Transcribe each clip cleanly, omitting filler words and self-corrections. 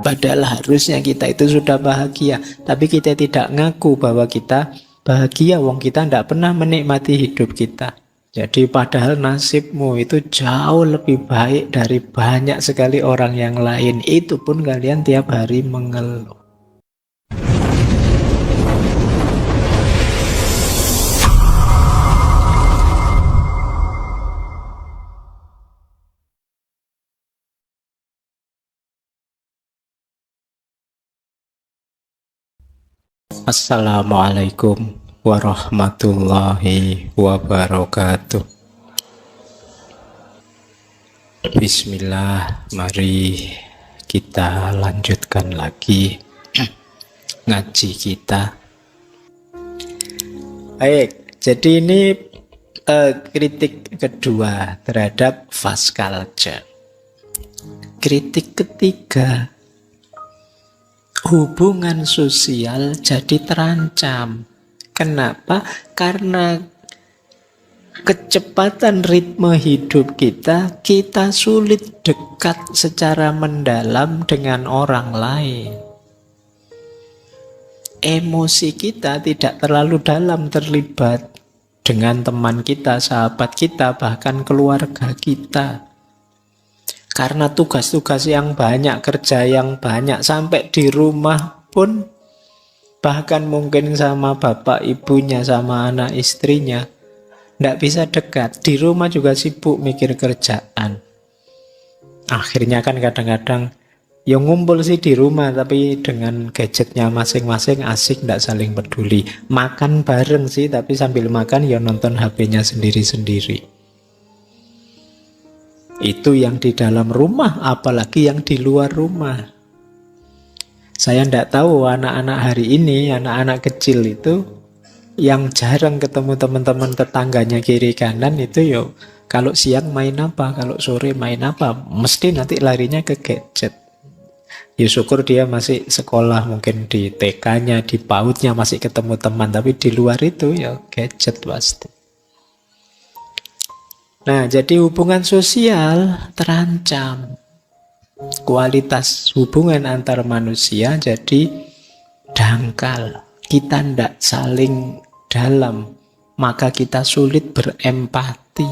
Padahal harusnya kita itu sudah bahagia, tapi kita tidak ngaku bahwa kita bahagia, wong kita tidak pernah menikmati hidup kita. Jadi padahal nasibmu itu jauh lebih baik dari banyak sekali orang yang lain. Itu pun kalian tiap hari mengeluh. Assalamualaikum warahmatullahi wabarakatuh. Bismillah, mari kita lanjutkan lagi ngaji kita. Baik, jadi ini kritik kedua terhadap fast culture. Kritik ketiga, hubungan sosial jadi terancam. Kenapa? Karena kecepatan ritme hidup kita, kita sulit dekat secara mendalam dengan orang lain. Emosi kita tidak terlalu dalam terlibat dengan teman kita, sahabat kita, bahkan keluarga kita. Karena tugas-tugas yang banyak, kerja yang banyak, sampai di rumah pun, bahkan mungkin sama bapak ibunya, sama anak istrinya, tidak bisa dekat. Di rumah juga sibuk mikir kerjaan. Akhirnya kan kadang-kadang ya ngumpul sih di rumah, tapi dengan gadgetnya masing-masing, asik, tidak saling peduli. Makan bareng sih, tapi sambil makan ya nonton HP-nya sendiri-sendiri. Itu yang di dalam rumah, apalagi yang di luar rumah. Saya tidak tahu anak-anak hari ini, anak-anak kecil itu yang jarang ketemu teman-teman tetangganya kiri kanan itu ya kalau siang main apa, kalau sore main apa, mesti nanti larinya ke gadget. Ya syukur dia masih sekolah, mungkin di TK-nya, di PAUD-nya masih ketemu teman, tapi di luar itu ya gadget pasti. Nah, jadi hubungan sosial terancam. Kualitas hubungan antar manusia jadi dangkal. Kita tidak saling dalam, maka kita sulit berempati.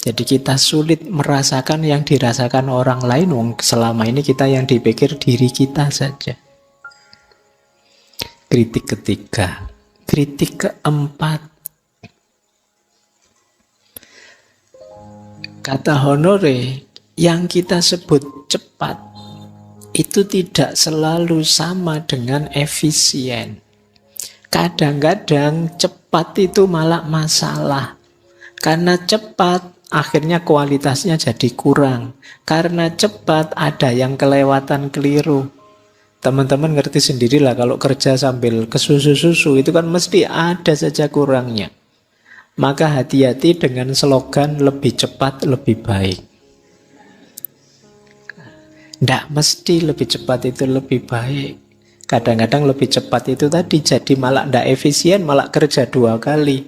Jadi kita sulit merasakan yang dirasakan orang lain. Selama ini kita yang dipikir diri kita saja. Kritik ketiga. Kritik keempat. Kata Honore, yang kita sebut cepat itu tidak selalu sama dengan efisien. Kadang-kadang cepat itu malah masalah. Karena cepat, akhirnya kualitasnya jadi kurang. Karena cepat, ada yang kelewatan keliru. Teman-teman ngerti sendirilah kalau kerja sambil kesusu-susu, itu kan mesti ada saja kurangnya. Maka hati-hati dengan slogan lebih cepat, lebih baik. Tidak mesti lebih cepat itu lebih baik. Kadang-kadang lebih cepat itu tadi jadi malah tidak efisien, malah kerja 2 kali.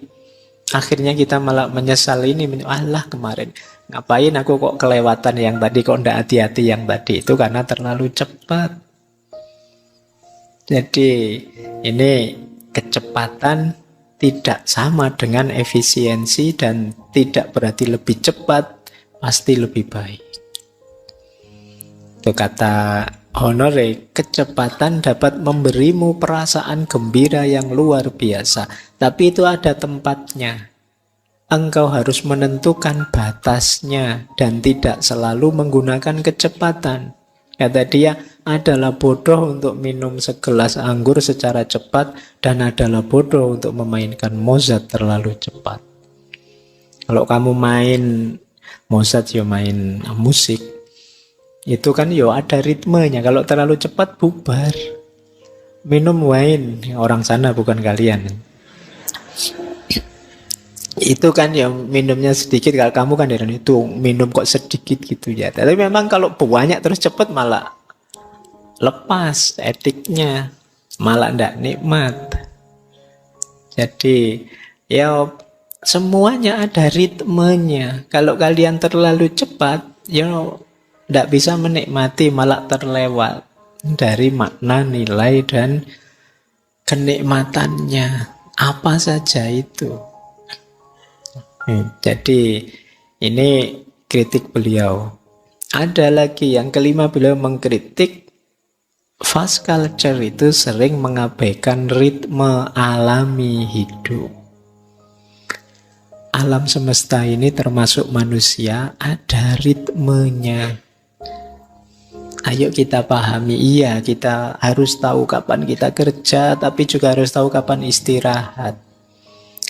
Akhirnya kita malah menyesal ini, alah kemarin ngapain aku kok kelewatan yang tadi, kok tidak hati-hati yang tadi, itu karena terlalu cepat. Jadi ini kecepatan tidak sama dengan efisiensi, dan tidak berarti lebih cepat pasti lebih baik. Itu kata Honore, kecepatan dapat memberimu perasaan gembira yang luar biasa, tapi itu ada tempatnya. Engkau harus menentukan batasnya dan tidak selalu menggunakan kecepatan. Kata dia, adalah bodoh untuk minum segelas anggur secara cepat, dan adalah bodoh untuk memainkan Mozart terlalu cepat. Kalau kamu main Mozart, ya main musik, itu kan ya ada ritmenya. Kalau terlalu cepat bubar. Minum wine, orang sana bukan kalian. Itu kan ya minumnya sedikit. Kalau kamu kan itu minum kok sedikit gitu ya. Tapi memang kalau banyak terus cepat malah lepas etiknya, malah ndak nikmat. Jadi ya semuanya ada ritmenya. Kalau kalian terlalu cepat, ya Tidak bisa menikmati, malah terlewat dari makna, nilai, dan kenikmatannya. Apa saja itu. Jadi ini kritik beliau. Ada lagi yang kelima, beliau mengkritik fast culture itu sering mengabaikan ritme alami hidup. Alam semesta ini termasuk manusia ada ritmenya. Ayo kita pahami, iya kita harus tahu kapan kita kerja, tapi juga harus tahu kapan istirahat.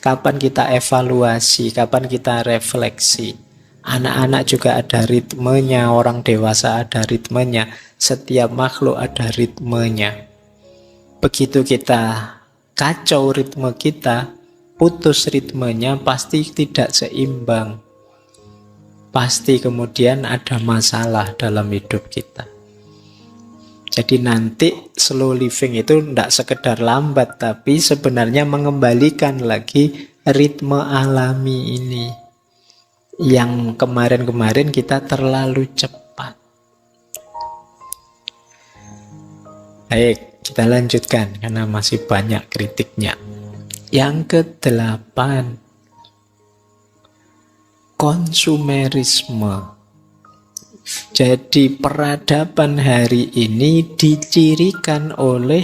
Kapan kita evaluasi, kapan kita refleksi. Anak-anak juga ada ritmenya, orang dewasa ada ritmenya, setiap makhluk ada ritmenya. Begitu kita kacau ritme kita, putus ritmenya, pasti tidak seimbang. Pasti kemudian ada masalah dalam hidup kita. Jadi nanti slow living itu tidak sekedar lambat, tapi sebenarnya mengembalikan lagi ritme alami ini. Yang kemarin-kemarin kita terlalu cepat. Baik, kita lanjutkan karena masih banyak kritiknya. Yang ke-8, konsumerisme. Jadi peradaban hari ini dicirikan oleh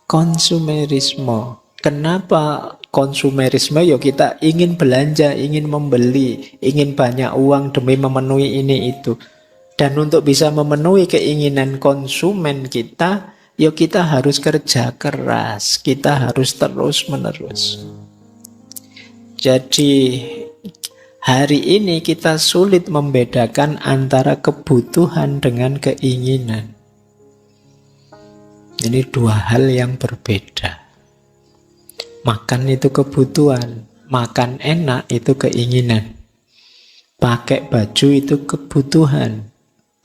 konsumerisme. Kenapa konsumerisme? Ya kita ingin belanja, ingin membeli, ingin banyak uang demi memenuhi ini itu. Dan untuk bisa memenuhi keinginan konsumen kita, ya kita harus kerja keras, kita harus terus-menerus. Jadi hari ini kita sulit membedakan antara kebutuhan dengan keinginan. Ini dua hal yang berbeda. Makan itu kebutuhan, makan enak itu keinginan. Pakai baju itu kebutuhan,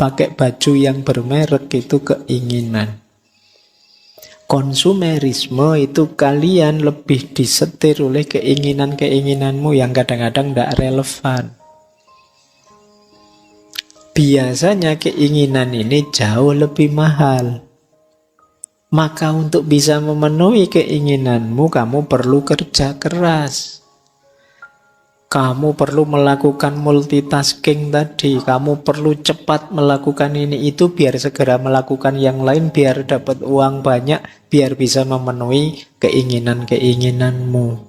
pakai baju yang bermerek itu keinginan. Konsumerisme itu kalian lebih disetir oleh keinginan-keinginanmu yang kadang-kadang tidak relevan. Biasanya keinginan ini jauh lebih mahal. Maka untuk bisa memenuhi keinginanmu, kamu perlu kerja keras. Kamu perlu melakukan multitasking tadi. Kamu perlu cepat melakukan ini itu biar segera melakukan yang lain, biar dapat uang banyak, biar bisa memenuhi keinginan-keinginanmu.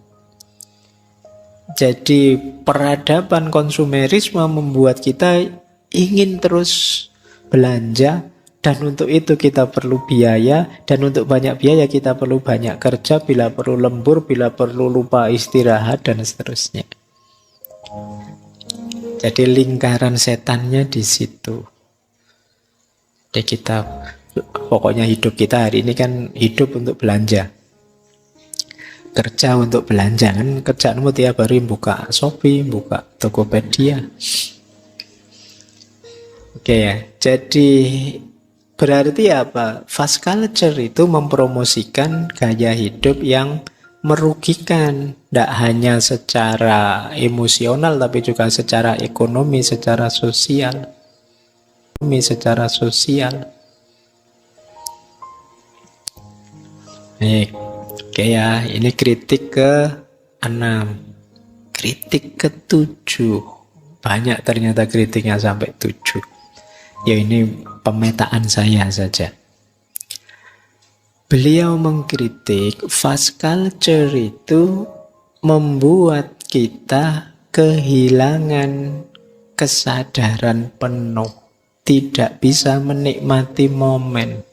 Jadi peradaban konsumerisme membuat kita ingin terus belanja, dan untuk itu kita perlu biaya, dan untuk banyak biaya kita perlu banyak kerja, bila perlu lembur, bila perlu lupa istirahat, dan seterusnya. Jadi lingkaran setannya di situ. Jadi kita, pokoknya hidup kita hari ini kan hidup untuk belanja. Kerja untuk belanja, kan kerjaanmu tiap hari buka Shopee, buka Tokopedia. Oke ya, jadi berarti apa? Fast culture itu mempromosikan gaya hidup yang merugikan, tidak hanya secara emosional tapi juga secara ekonomi, secara sosial. Oke ya, ini kritik ke-6. Kritik ke-7. Banyak ternyata kritiknya sampai 7. Ya ini pemetaan saya saja. Beliau mengkritik fast culture itu membuat kita kehilangan kesadaran penuh, tidak bisa menikmati momen.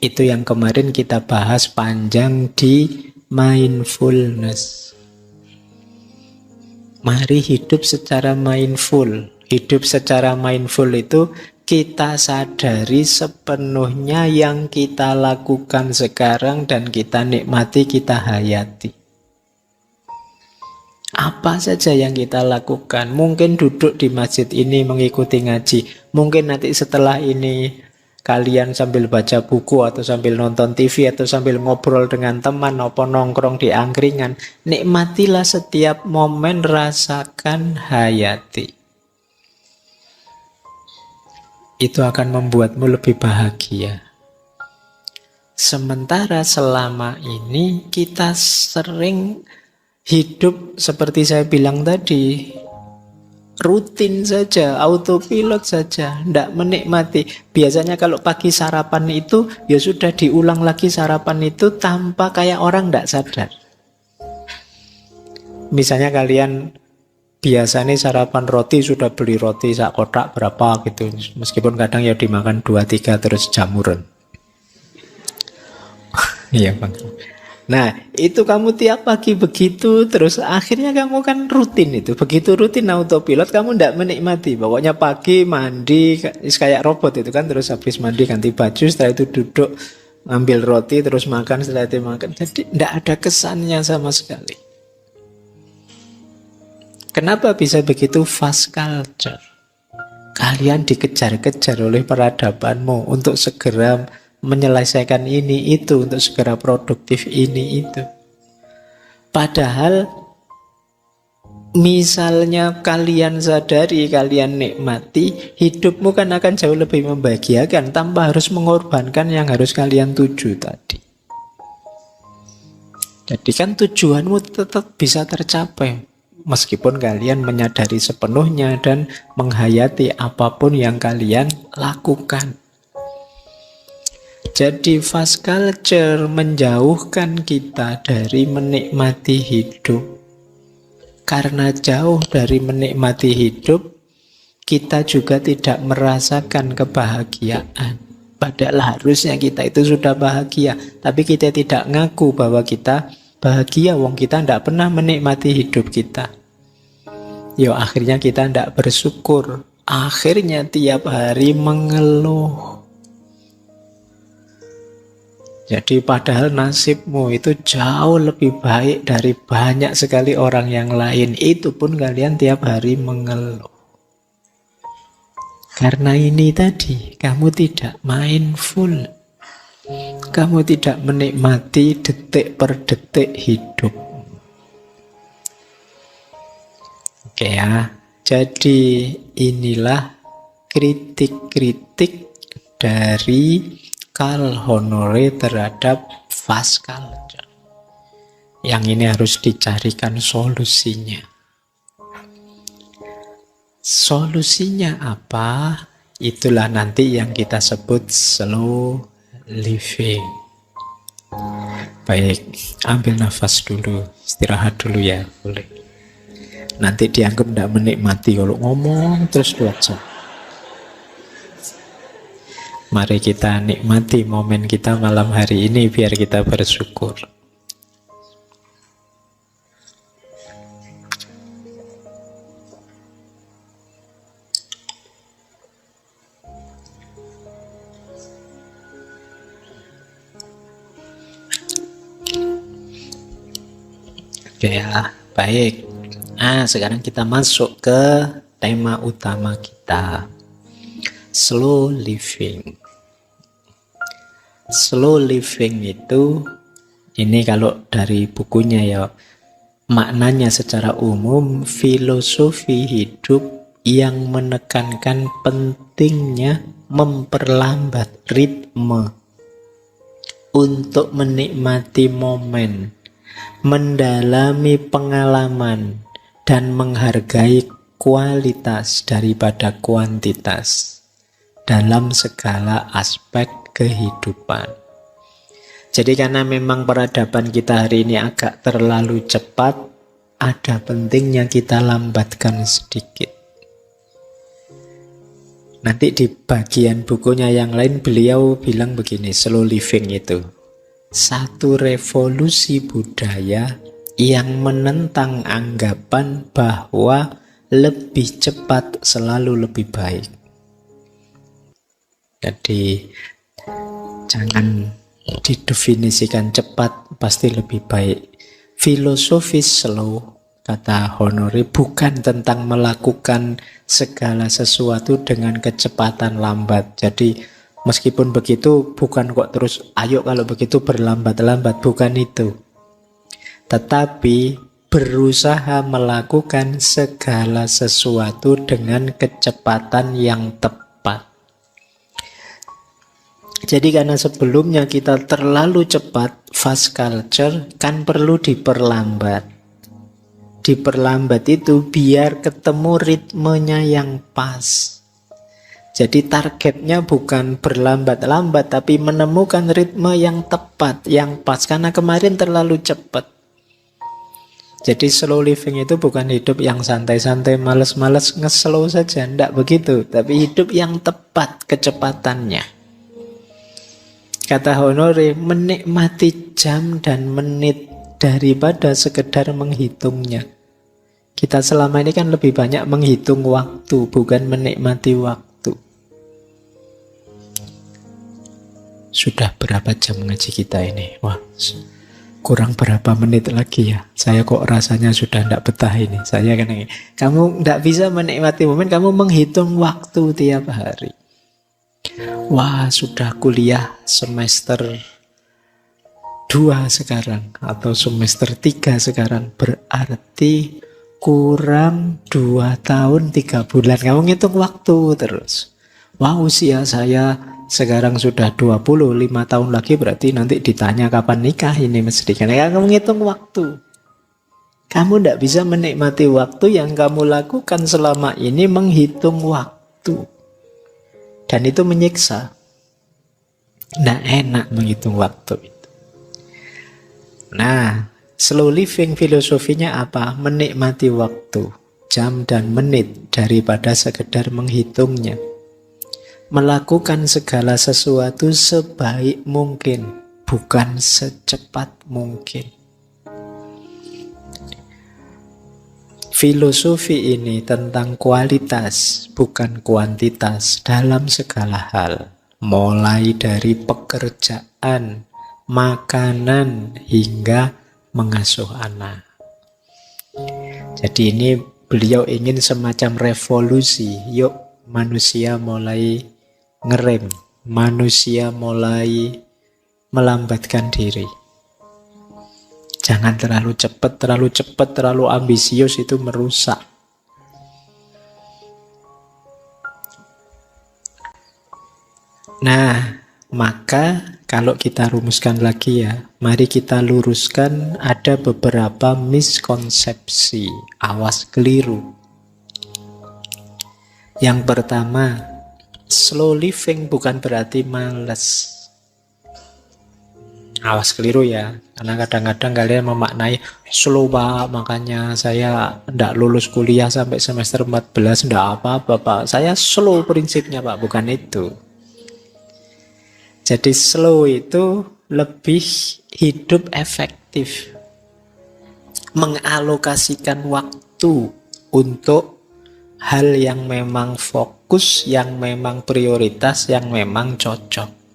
Itu yang kemarin kita bahas panjang di mindfulness. Mari hidup secara mindful. Hidup secara mindful itu kita sadari sepenuhnya yang kita lakukan sekarang dan kita nikmati, kita hayati. Apa saja yang kita lakukan. Mungkin duduk di masjid ini mengikuti ngaji. Mungkin nanti setelah ini kalian sambil baca buku atau sambil nonton TV atau sambil ngobrol dengan teman atau nongkrong di angkringan. Nikmatilah setiap momen, rasakan, hayati. itu akan membuatmu lebih bahagia. Sementara selama ini kita sering hidup seperti saya bilang tadi, rutin saja, autopilot saja, tidak menikmati. Biasanya kalau pagi sarapan itu, ya sudah diulang lagi sarapan itu tanpa kayak orang tidak sadar. Misalnya kalian biasanya sarapan roti, sudah beli roti sak kotak berapa gitu. Meskipun kadang ya dimakan 2-3 terus jamuran. Iya Bang. Nah, itu kamu tiap pagi begitu, terus akhirnya kamu kan rutin itu. Begitu rutin autopilot, kamu tidak menikmati. Pokoknya pagi mandi, kayak robot itu kan, terus habis mandi ganti baju, setelah itu duduk, ambil roti, terus makan, setelah itu makan. Jadi tidak ada kesannya sama sekali. Kenapa bisa begitu? Fast culture. Kalian dikejar-kejar oleh peradabanmu untuk segera menyelesaikan ini itu, untuk segera produktif ini itu. Padahal misalnya kalian sadari, kalian nikmati, hidupmu kan akan jauh lebih membahagiakan tanpa harus mengorbankan yang harus kalian tuju tadi. Jadi kan tujuanmu tetap bisa tercapai meskipun kalian menyadari sepenuhnya dan menghayati apapun yang kalian lakukan. Jadi fast culture menjauhkan kita dari menikmati hidup. Karena jauh dari menikmati hidup, kita juga tidak merasakan kebahagiaan. Padahal harusnya kita itu sudah bahagia, tapi kita tidak ngaku bahwa kita bahagia, wong kita tidak pernah menikmati hidup kita. Yo, akhirnya kita tidak bersyukur. Akhirnya tiap hari mengeluh. Jadi padahal nasibmu itu jauh lebih baik dari banyak sekali orang yang lain. Itu pun kalian tiap hari mengeluh. Karena ini tadi, kamu tidak mindful. Kamu tidak menikmati detik per detik hidup. Oke ya, jadi inilah kritik-kritik dari Carl Honore terhadap fast culture. Yang ini harus dicarikan solusinya. Solusinya apa? Itulah nanti yang kita sebut slow living. Baik, ambil nafas dulu, istirahat dulu ya, boleh. Nanti dianggap tidak menikmati kalau ngomong terus 2 jam. Mari kita nikmati momen kita malam hari ini biar kita bersyukur. Oke ya, baik. Nah, sekarang kita masuk ke tema utama kita. Slow living. Slow living itu, ini kalau dari bukunya ya, maknanya secara umum filosofi hidup yang menekankan pentingnya memperlambat ritme untuk menikmati momen, mendalami pengalaman, dan menghargai kualitas daripada kuantitas dalam segala aspek kehidupan. Jadi karena memang peradaban kita hari ini agak terlalu cepat, ada pentingnya kita lambatkan sedikit. Nanti di bagian bukunya yang lain beliau bilang begini, slow living itu satu revolusi budaya yang menentang anggapan bahwa lebih cepat selalu lebih baik. Jadi jangan didefinisikan cepat pasti lebih baik. Filosofis slow, kata Honore, bukan tentang melakukan segala sesuatu dengan kecepatan lambat. Jadi meskipun begitu bukan kok terus ayo kalau begitu berlambat-lambat, bukan itu. Tetapi berusaha melakukan segala sesuatu dengan kecepatan yang tepat. Jadi karena sebelumnya kita terlalu cepat, fast culture kan perlu diperlambat. Diperlambat itu biar ketemu ritmenya yang pas. Jadi targetnya bukan berlambat-lambat, tapi menemukan ritme yang tepat, yang pas. Karena kemarin terlalu cepat. Jadi slow living itu bukan hidup yang santai-santai, males-males, nge-slow saja. Tidak begitu. Tapi hidup yang tepat kecepatannya. Kata Honore, menikmati jam dan menit daripada sekedar menghitungnya. Kita selama ini kan lebih banyak menghitung waktu, bukan menikmati waktu. Sudah berapa jam ngaji kita ini? Wah, kurang berapa menit lagi ya. Saya kok rasanya sudah tidak betah ini. Saya kan ini. Kamu tidak bisa menikmati momen, kamu menghitung waktu tiap hari. Wah, sudah kuliah semester 2 sekarang atau semester 3 sekarang. Berarti kurang 2 tahun 3 bulan. Kamu ngitung waktu terus. Wah, usia saya sekarang sudah 25 tahun lagi, berarti nanti ditanya kapan nikah ini mesti. Karena kamu ngitung waktu. Kamu tidak bisa menikmati waktu yang kamu lakukan selama ini menghitung waktu. Dan itu menyiksa. Tidak enak menghitung waktu itu. Nah, slow living filosofinya apa? Menikmati waktu, jam dan menit daripada sekedar menghitungnya. Melakukan segala sesuatu sebaik mungkin, bukan secepat mungkin. Filosofi ini tentang kualitas, bukan kuantitas dalam segala hal. Mulai dari pekerjaan, makanan, hingga mengasuh anak. Jadi ini beliau ingin semacam revolusi. Yuk manusia mulai ngerem, manusia mulai melambatkan diri. Jangan terlalu cepat, terlalu ambisius itu merusak. Nah, maka kalau kita rumuskan lagi ya, mari kita luruskan ada beberapa miskonsepsi, awas keliru. Yang pertama, slow living bukan berarti malas. Awas keliru ya, karena kadang-kadang kalian memaknai slow pak, makanya saya tidak lulus kuliah sampai semester 14, tidak apa-apa pak. Saya slow prinsipnya pak, bukan itu. Jadi slow itu lebih hidup efektif. Mengalokasikan waktu untuk hal yang memang fokus, yang memang prioritas, yang memang cocok.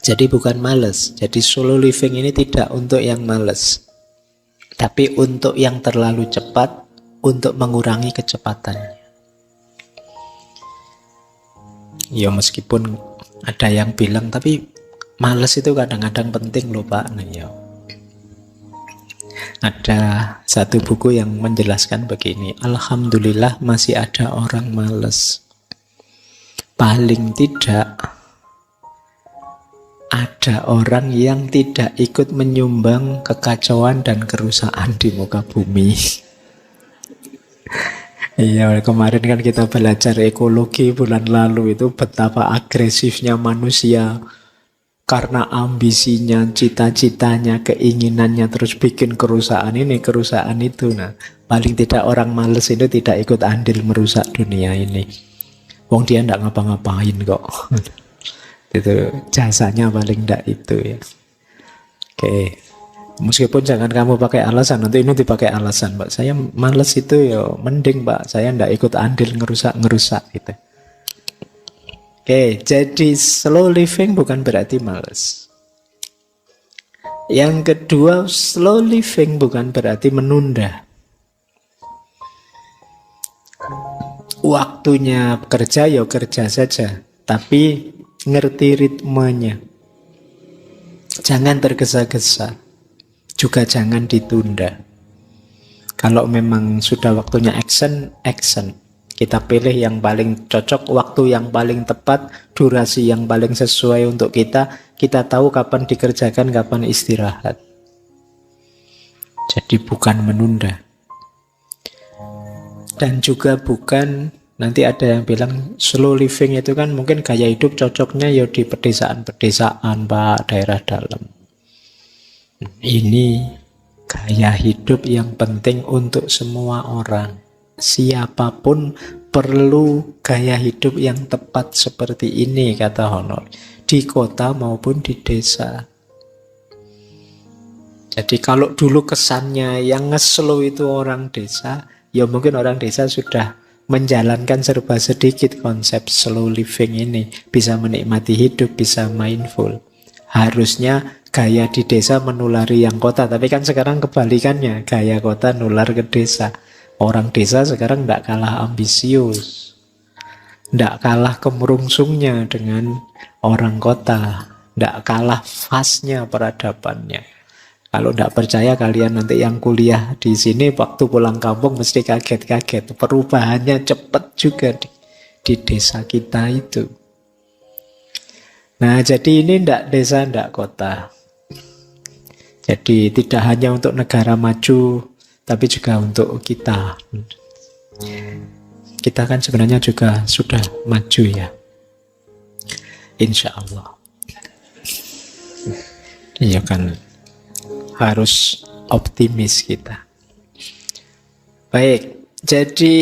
Jadi bukan males. Jadi solo living ini tidak untuk yang males, tapi untuk yang terlalu cepat, untuk mengurangi kecepatannya. Ya meskipun ada yang bilang, tapi males itu kadang-kadang penting loh Pak. Nah, ya. Ada satu buku yang menjelaskan begini, alhamdulillah masih ada orang males. Paling tidak ada orang yang tidak ikut menyumbang kekacauan dan kerusakan di muka bumi. Iya, kemarin kan kita belajar ekologi bulan lalu itu betapa agresifnya manusia karena ambisinya, cita-citanya, keinginannya terus bikin kerusakan ini, kerusakan itu. Nah, paling tidak orang males itu tidak ikut andil merusak dunia ini. Wong dia ndak ngapa-ngapain kok. Itu jasanya paling tidak itu ya. Oke, meskipun jangan kamu pakai alasan, nanti ini dipakai alasan Pak, saya males itu ya, mending Pak saya tidak ikut andil ngerusak gitu. Oke, jadi slow living bukan berarti males. Yang kedua, slow living bukan berarti menunda. Waktunya kerja ya kerja saja, tapi ngerti ritmenya. Jangan tergesa-gesa, juga jangan ditunda. Kalau memang sudah waktunya action, action. Kita pilih yang paling cocok, waktu yang paling tepat, durasi yang paling sesuai untuk kita. Kita tahu kapan dikerjakan, kapan istirahat. Jadi bukan menunda. Dan juga bukan, nanti ada yang bilang slow living itu kan mungkin gaya hidup cocoknya ya di pedesaan-pedesaan, Pak, daerah dalam. Ini gaya hidup yang penting untuk semua orang. Siapapun perlu gaya hidup yang tepat seperti ini, kata Honor, di kota maupun di desa. Jadi kalau dulu kesannya yang nge-slow itu orang desa, ya mungkin orang desa sudah menjalankan serba sedikit konsep slow living ini, bisa menikmati hidup, bisa mindful. Harusnya gaya di desa menulari yang kota, tapi kan sekarang kebalikannya, gaya kota nular ke desa. Orang desa sekarang tidak kalah ambisius, tidak kalah kemerungsungnya dengan orang kota, tidak kalah fastnya peradabannya. Kalau tidak percaya kalian nanti yang kuliah di sini waktu pulang kampung mesti kaget-kaget. Perubahannya cepat juga di desa kita itu. Nah, jadi ini tidak desa, tidak kota. Jadi tidak hanya untuk negara maju, tapi juga untuk kita. Kita kan sebenarnya juga sudah maju ya. Insya Allah. Iya kan, harus optimis kita. Baik, jadi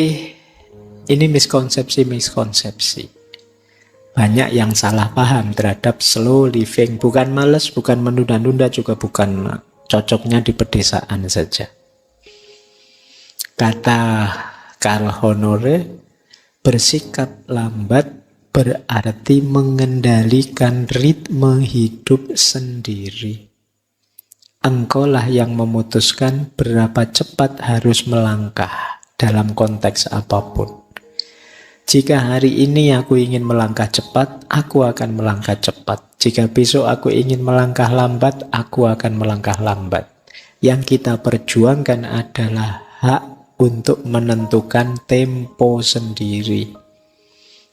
ini miskonsepsi. Banyak yang salah paham terhadap slow living. Bukan males, bukan menunda-nunda, juga bukan cocoknya di pedesaan saja. Kata Karl Honore, bersikap lambat berarti mengendalikan ritme hidup sendiri. Engkaulah yang memutuskan berapa cepat harus melangkah dalam konteks apapun. Jika hari ini aku ingin melangkah cepat, aku akan melangkah cepat. Jika besok aku ingin melangkah lambat, aku akan melangkah lambat. Yang kita perjuangkan adalah hak untuk menentukan tempo sendiri.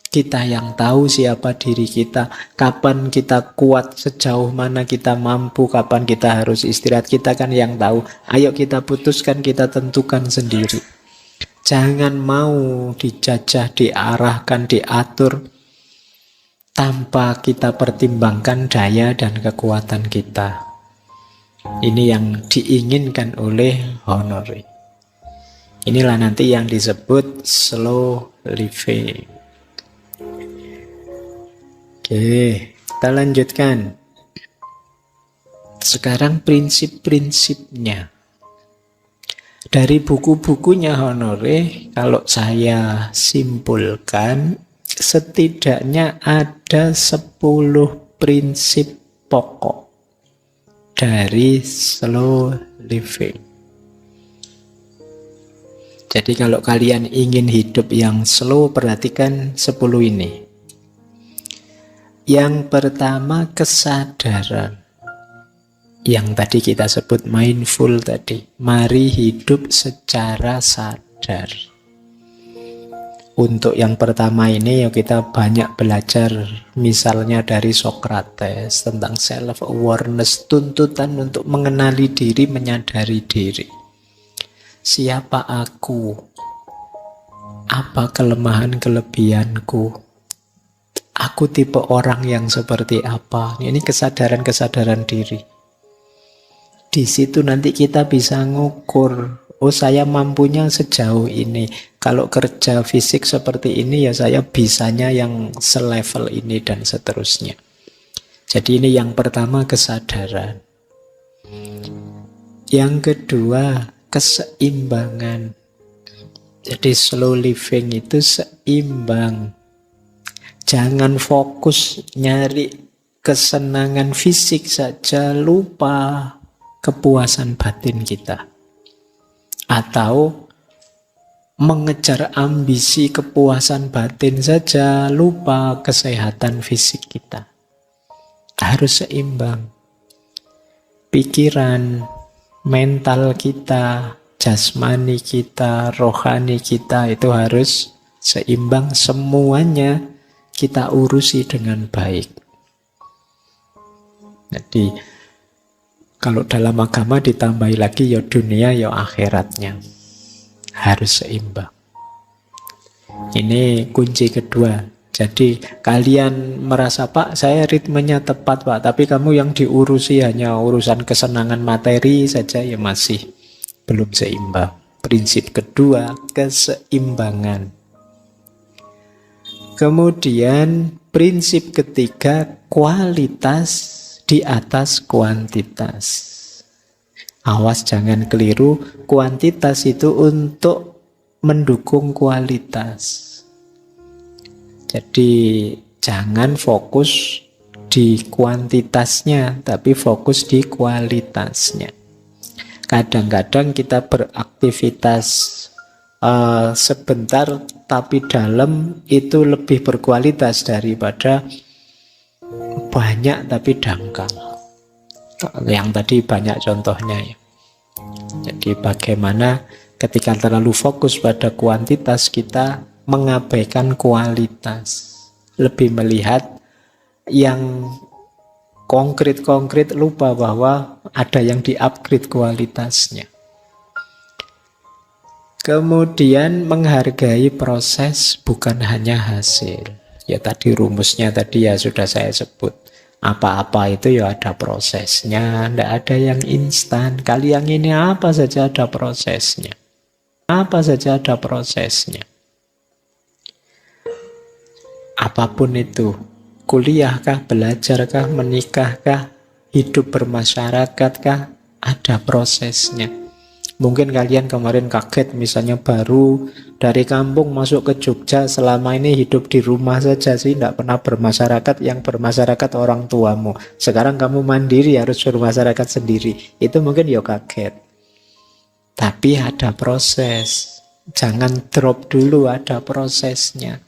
Kita yang tahu siapa diri kita, kapan kita kuat, sejauh mana kita mampu, kapan kita harus istirahat, kita kan yang tahu. Ayo kita putuskan, kita tentukan sendiri. Jangan mau dijajah, diarahkan, diatur tanpa kita pertimbangkan daya dan kekuatan kita. Ini yang diinginkan oleh Honore. Inilah nanti yang disebut slow living. Oke, kita lanjutkan. Sekarang prinsip-prinsipnya. Dari buku-bukunya Honore, kalau saya simpulkan, setidaknya ada 10 prinsip pokok dari slow living. Jadi kalau kalian ingin hidup yang slow, perhatikan 10 ini. Yang pertama, kesadaran. Yang tadi kita sebut mindful tadi. Mari hidup secara sadar. Untuk yang pertama ini ya kita banyak belajar misalnya dari Socrates tentang self-awareness, tuntutan untuk mengenali diri, menyadari diri. Siapa aku? Apa kelemahan-kelebihanku? Aku tipe orang yang seperti apa? Ini kesadaran-kesadaran diri. Di situ nanti kita bisa ngukur, oh saya mampunya sejauh ini. Kalau kerja fisik seperti ini ya saya bisanya yang selevel ini dan seterusnya. Jadi ini yang pertama, kesadaran. Yang kedua, keseimbangan. Jadi slow living itu seimbang. Jangan fokus nyari kesenangan fisik saja, lupa kepuasan batin kita. Atau mengejar ambisi kepuasan batin saja, lupa kesehatan fisik kita. Harus seimbang. Pikiran, mental kita, jasmani kita, rohani kita itu harus seimbang, semuanya kita urusi dengan baik. Jadi kalau dalam agama ditambahi lagi ya dunia ya akhiratnya harus seimbang. Ini kunci kedua. Jadi kalian merasa, Pak, saya ritmenya tepat, Pak, tapi kamu yang diurusi hanya urusan kesenangan materi saja, ya masih belum seimbang. Prinsip kedua, keseimbangan. Kemudian prinsip ketiga, kualitas di atas kuantitas. Awas jangan keliru, kuantitas itu untuk mendukung kualitas. Jadi jangan fokus di kuantitasnya, tapi fokus di kualitasnya. Kadang-kadang kita beraktivitas sebentar tapi dalam itu lebih berkualitas daripada banyak tapi dangkal. Yang tadi banyak contohnya ya. Jadi bagaimana ketika terlalu fokus pada kuantitas kita mengabaikan kualitas, lebih melihat yang konkret-konkret, lupa bahwa ada yang di-upgrade kualitasnya. Kemudian menghargai proses, bukan hanya hasil. Ya tadi rumusnya tadi ya sudah saya sebut. Apa-apa itu ya ada prosesnya, tidak ada yang instan. Kali yang ini apa saja ada prosesnya. Apa saja ada prosesnya. Apapun itu, kuliahkah, belajarkah, menikahkah, hidup bermasyarakatKah, ada prosesnya. Mungkin kalian kemarin kaget misalnya baru dari kampung masuk ke Jogja, selama ini hidup di rumah saja sih, tidak pernah bermasyarakat, yang bermasyarakat orang tuamu. Sekarang kamu mandiri harus bermasyarakat sendiri. Itu mungkin ya kaget. Tapi ada proses. Jangan drop dulu, ada prosesnya.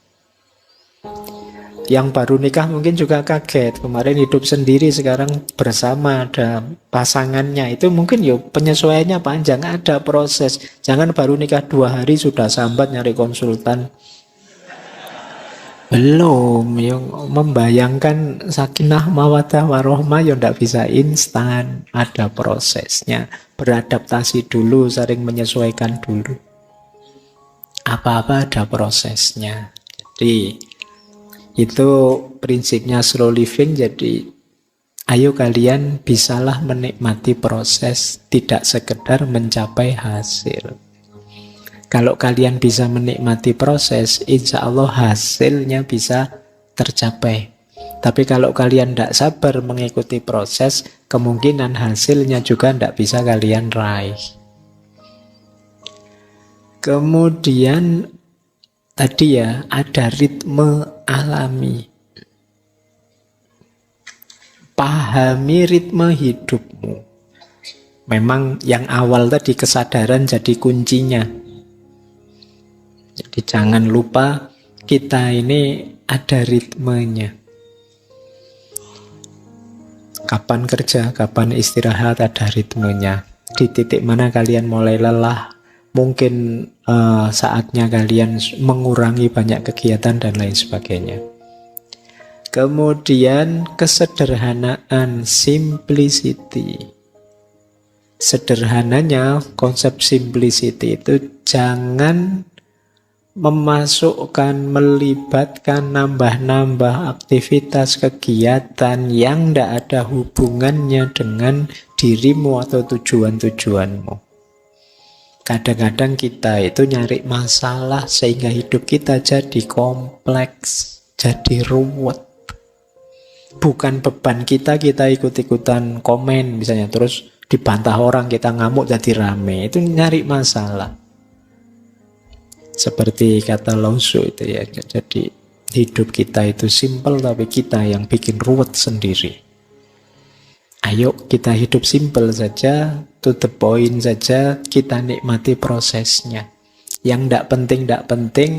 Yang baru nikah mungkin juga kaget. Kemarin hidup sendiri, sekarang bersama, ada pasangannya. Itu mungkin ya penyesuaiannya panjang, ada proses. Jangan baru nikah 2 hari sudah sambat nyari konsultan. Belum, yang membayangkan sakinah mawaddah warohmah ya tidak bisa instan. Ada prosesnya. Beradaptasi dulu, sering menyesuaikan dulu. Apa-apa ada prosesnya. Jadi itu prinsipnya slow living. Jadi ayo kalian bisalah menikmati proses, tidak sekedar mencapai hasil. Kalau kalian bisa menikmati proses, insya Allah hasilnya bisa tercapai. Tapi kalau kalian tidak sabar mengikuti proses, kemungkinan hasilnya juga tidak bisa kalian raih. Kemudian tadi ya, ada ritme alami. Pahami ritme hidupmu. Memang yang awal tadi kesadaran jadi kuncinya. Jadi jangan lupa kita ini ada ritmenya. Kapan kerja, kapan istirahat, ada ritmenya. Di titik mana kalian mulai lelah, mungkin saatnya kalian mengurangi banyak kegiatan dan lain sebagainya. Kemudian kesederhanaan, simplicity. Sederhananya, konsep simplicity itu jangan memasukkan, melibatkan, nambah-nambah aktivitas kegiatan yang tidak ada hubungannya dengan dirimu atau tujuan-tujuanmu. Kadang-kadang kita itu nyari masalah sehingga hidup kita jadi kompleks, jadi ruwet. Bukan beban kita ikut-ikutan komen misalnya, terus dibantah orang, kita ngamuk jadi rame. Itu nyari masalah. Seperti kata Lao Tzu itu ya, jadi hidup kita itu simple tapi kita yang bikin ruwet sendiri. Ayo kita hidup simple saja, to the point saja, kita nikmati prosesnya. Yang tidak penting,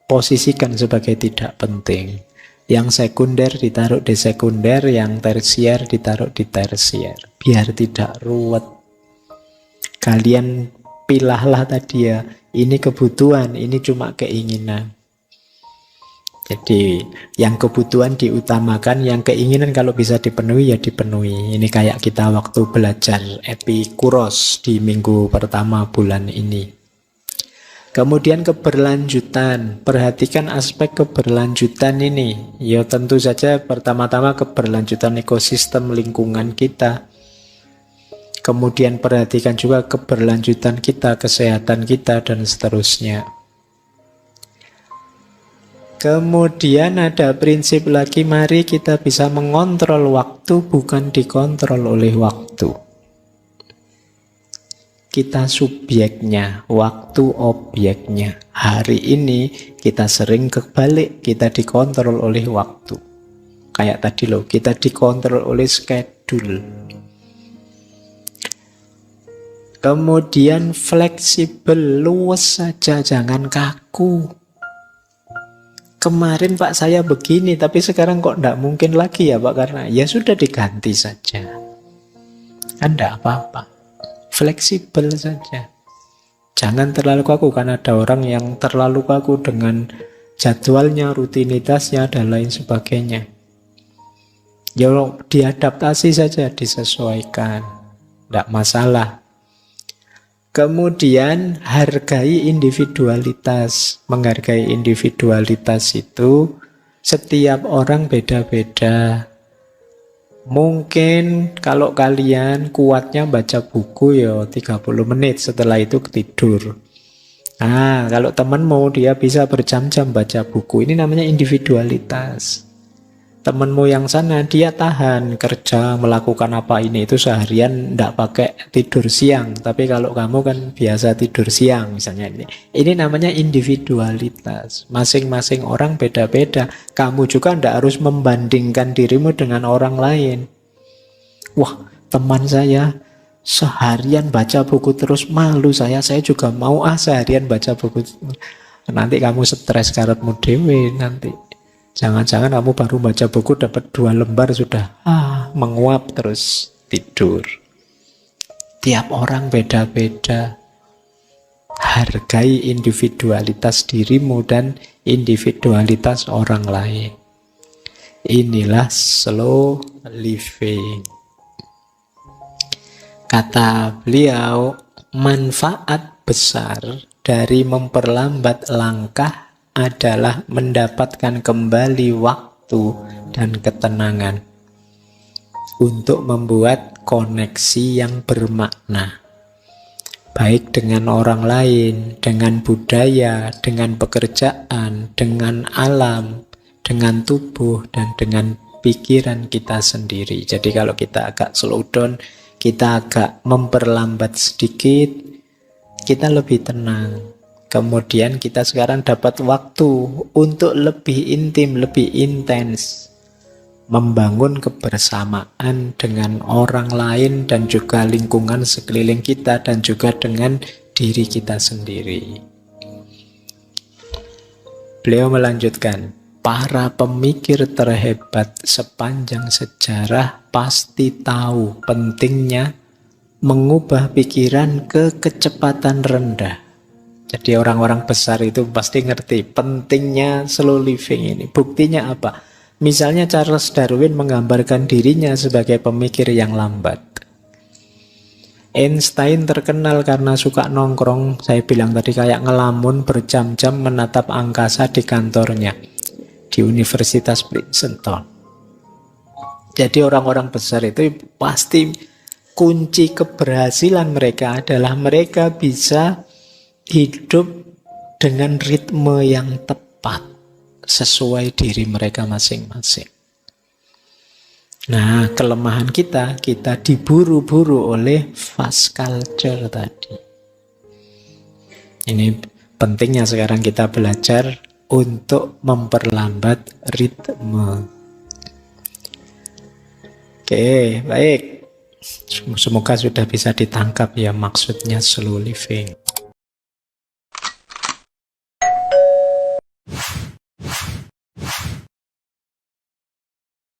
posisikan sebagai tidak penting. Yang sekunder ditaruh di sekunder, yang tersier ditaruh di tersier. Biar tidak ruwet. Kalian pilahlah tadi ya, ini kebutuhan, ini cuma keinginan. Jadi yang kebutuhan diutamakan, yang keinginan kalau bisa dipenuhi ya dipenuhi. Ini kayak kita waktu belajar Epikuros di minggu pertama bulan ini. Kemudian keberlanjutan, perhatikan aspek keberlanjutan ini. Ya tentu saja pertama-tama keberlanjutan ekosistem lingkungan kita. Kemudian perhatikan juga keberlanjutan kita, kesehatan kita, dan seterusnya. Kemudian ada prinsip lagi, mari kita bisa mengontrol waktu, bukan dikontrol oleh waktu. Kita subjeknya, waktu objeknya. Hari ini kita sering kebalik, kita dikontrol oleh waktu. Kayak tadi loh, kita dikontrol oleh schedule. Kemudian fleksibel, luwes saja, jangan kaku. Kemarin Pak saya begini, tapi sekarang kok tidak mungkin lagi ya Pak, karena ya sudah diganti saja. Kan tidak apa-apa. Fleksibel saja. Jangan terlalu kaku, karena ada orang yang terlalu kaku dengan jadwalnya, rutinitasnya, dan lain sebagainya. Ya diadaptasi saja, disesuaikan. Tidak masalah. Kemudian hargai individualitas. Menghargai individualitas itu setiap orang beda-beda. Mungkin kalau kalian kuatnya baca buku ya 30 menit, setelah itu tidur. Nah, kalau temanmu dia bisa berjam-jam baca buku, ini namanya individualitas. Temanmu yang sana dia tahan kerja, melakukan apa ini itu seharian tidak pakai tidur siang. Tapi kalau kamu kan biasa tidur siang misalnya ini. Ini namanya individualitas. Masing-masing orang beda-beda. Kamu juga tidak harus membandingkan dirimu dengan orang lain. Wah, teman saya seharian baca buku terus, malu saya juga mau seharian baca buku. Nanti kamu stres karepmu dewe nanti. Jangan-jangan kamu baru baca buku dapat 2 lembar sudah menguap terus tidur. Tiap orang beda-beda. Hargai individualitas dirimu dan individualitas orang lain. Inilah slow living. Kata beliau, manfaat besar dari memperlambat langkah adalah mendapatkan kembali waktu dan ketenangan untuk membuat koneksi yang bermakna, baik dengan orang lain, dengan budaya, dengan pekerjaan, dengan alam, dengan tubuh, dan dengan pikiran kita sendiri. Jadi kalau kita agak slow down, kita agak memperlambat sedikit, kita lebih tenang. Kemudian kita sekarang dapat waktu untuk lebih intim, lebih intens membangun kebersamaan dengan orang lain dan juga lingkungan sekeliling kita dan juga dengan diri kita sendiri. Beliau melanjutkan, para pemikir terhebat sepanjang sejarah pasti tahu pentingnya mengubah pikiran ke kecepatan rendah. Jadi orang-orang besar itu pasti ngerti pentingnya slow living ini. Buktinya apa? Misalnya Charles Darwin menggambarkan dirinya sebagai pemikir yang lambat. Einstein terkenal karena suka nongkrong, saya bilang tadi kayak ngelamun berjam-jam menatap angkasa di kantornya di Universitas Princeton. Jadi orang-orang besar itu pasti kunci keberhasilan mereka adalah mereka bisa hidup dengan ritme yang tepat sesuai diri mereka masing-masing. Nah, kelemahan kita diburu-buru oleh fast culture tadi. Ini pentingnya sekarang kita belajar untuk memperlambat ritme. Oke, baik. Semoga sudah bisa ditangkap ya maksudnya slow living.